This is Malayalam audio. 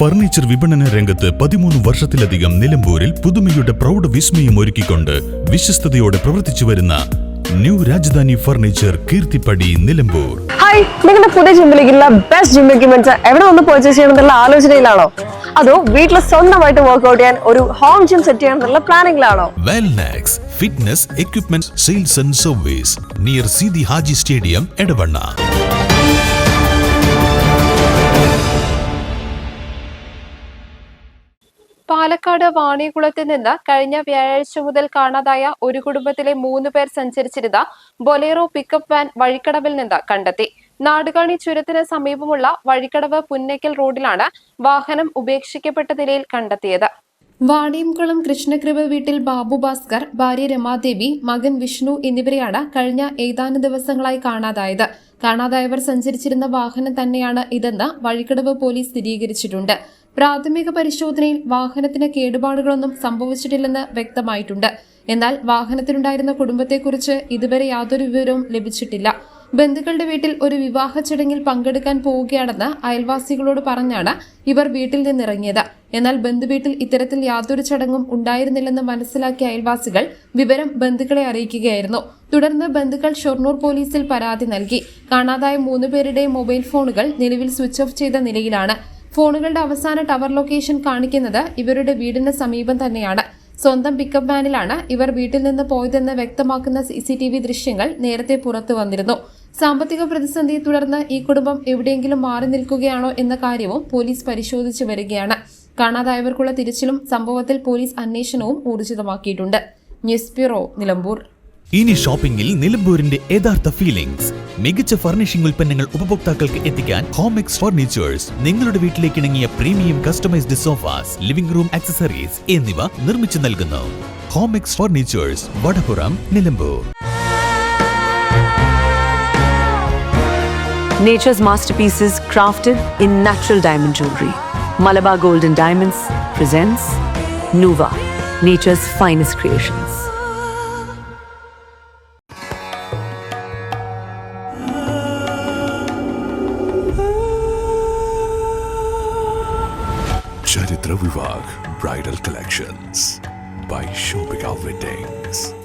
ഫർണിച്ചർ വിപണന രംഗത്ത് 13 വർഷത്തിലധികം നിലമ്പൂരിൽ പുതുമയുടെ പ്രൗഢ വിസ്മയം ഒരുക്കിക്കൊണ്ട് വിശ്വസ്തയോടെ പ്രവർത്തിച്ചു വരുന്ന new Rajadhani furniture Keerthippadi Nilambur. Hi, നിങ്ങളുടെ പുതിയ ജിമ്മിലേക്കുള്ള ബെസ്റ്റ് ജിം എക്യുപ്മെന്റ്സ് എവിടെ വന്ന് പർച്ചേസ് ചെയ്യണമെന്നുള്ള ആലോചനയിലാണോ? അതോ വീട്ടിൽ സ്വന്തമായിട്ട് വർക്ക്ഔട്ട് ചെയ്യാൻ ഒരു ഹോം ജിം സെറ്റ് ചെയ്യാനുള്ള പ്ലാനിംഗിലാണോ? Wellnex fitness equipment sales and service near Sidi Haji stadium Edavanna. Palakkad വാണിയകുളത്ത് നിന്ന് കഴിഞ്ഞ വ്യാഴാഴ്ച മുതൽ കാണാതായ ഒരു കുടുംബത്തിലെ 3 പേർ സഞ്ചരിച്ചിരുന്ന ബൊലേറോ പിക്കപ്പ് വാൻ വഴിക്കടവിൽ നിന്ന് കണ്ടെത്തി. നാടുകാണി ചുരത്തിന് സമീപമുള്ള വഴിക്കടവ് പുന്നയ്ക്കൽ റോഡിലാണ് വാഹനം ഉപേക്ഷിക്കപ്പെട്ട നിലയിൽ കണ്ടെത്തിയത്. വാണിയംകുളം കൃഷ്ണകൃപ വീട്ടിൽ ബാബു ഭാസ്കർ, ഭാര്യ രമാദേവി, മകൻ വിഷ്ണു എന്നിവരെയാണ് കഴിഞ്ഞ ഏതാനും ദിവസങ്ങളായി കാണാതായത്. കാണാതായവർ സഞ്ചരിച്ചിരുന്ന വാഹനം തന്നെയാണ് ഇതെന്ന് വഴിക്കടവ് പോലീസ് സ്ഥിരീകരിച്ചിട്ടുണ്ട്. പ്രാഥമിക പരിശോധനയിൽ വാഹനത്തിന് കേടുപാടുകളൊന്നും സംഭവിച്ചിട്ടില്ലെന്ന് വ്യക്തമായിട്ടുണ്ട്. എന്നാൽ വാഹനത്തിലുണ്ടായിരുന്ന കുടുംബത്തെക്കുറിച്ച് ഇതുവരെ യാതൊരു വിവരവും ലഭിച്ചിട്ടില്ല. ബന്ധുക്കളുടെ വീട്ടിൽ ഒരു വിവാഹ ചടങ്ങിൽ പങ്കെടുക്കാൻ പോവുകയാണെന്ന് അയൽവാസികളോട് പറഞ്ഞാണ് ഇവർ വീട്ടിൽ നിന്നിറങ്ങിയത്. എന്നാൽ ബന്ധുവീട്ടിൽ ഇത്തരത്തിൽ യാതൊരു ചടങ്ങും ഉണ്ടായിരുന്നില്ലെന്ന് മനസ്സിലാക്കിയ അയൽവാസികൾ വിവരം ബന്ധുക്കളെ അറിയിക്കുകയായിരുന്നു. തുടർന്ന് ബന്ധുക്കൾ ഷൊർണൂർ പോലീസിൽ പരാതി നൽകി. കാണാതായ 3 പേരുടെയും മൊബൈൽ ഫോണുകൾ നിലവിൽ സ്വിച്ച് ഓഫ് ചെയ്ത നിലയിലാണ്. ഫോണുകളുടെ അവസാന ടവർ ലൊക്കേഷൻ കാണിക്കുന്നത് ഇവരുടെ വീടിന് സമീപം തന്നെയാണ്. സ്വന്തം പിക്കപ്പ് വാനിലാണ് ഇവർ വീട്ടിൽ നിന്ന് പോയതെന്ന് വ്യക്തമാക്കുന്ന CCTV ദൃശ്യങ്ങൾ നേരത്തെ പുറത്തു വന്നിരുന്നു. സാമ്പത്തിക പ്രതിസന്ധിയെ തുടർന്ന് ഈ കുടുംബം എവിടെയെങ്കിലും മാറി നിൽക്കുകയാണോ എന്ന കാര്യവും പോലീസ് പരിശോധിച്ചു വരികയാണ്. കാണാതായവർക്കുള്ള തിരച്ചിലും സംഭവത്തിൽ പോലീസ് അന്വേഷണവും ഊർജിതമാക്കിയിട്ടുണ്ട്. News bureau, Nilambur. ഇനി ഷോപ്പിംഗിൽ നിലമ്പൂരിന്റെ യഥാർത്ഥ ഫീലിംഗ്സ്. മികച്ച ഫർണിഷിംഗ് ഉൽപ്പന്നങ്ങൾ ഉപഭോക്താക്കൾക്ക് എത്തിക്കാൻ ഹോമെക്സ് ഫർണിച്ചേഴ്സ് നിങ്ങളുടെ വീട്ടിലേക്ക് ഇണങ്ങിയ premium customised sofas, living room accessories എന്നിവ നിർമ്മിച്ചു നൽകുന്നു. Homex furnitures, Vadapuram, Nilambur. Nature's masterpieces crafted in natural diamond jewelry. Malabar Gold and Diamonds presents Nuva, nature's finest creations. Charitra Vivag Bridal Collections by Shobhika Weddings.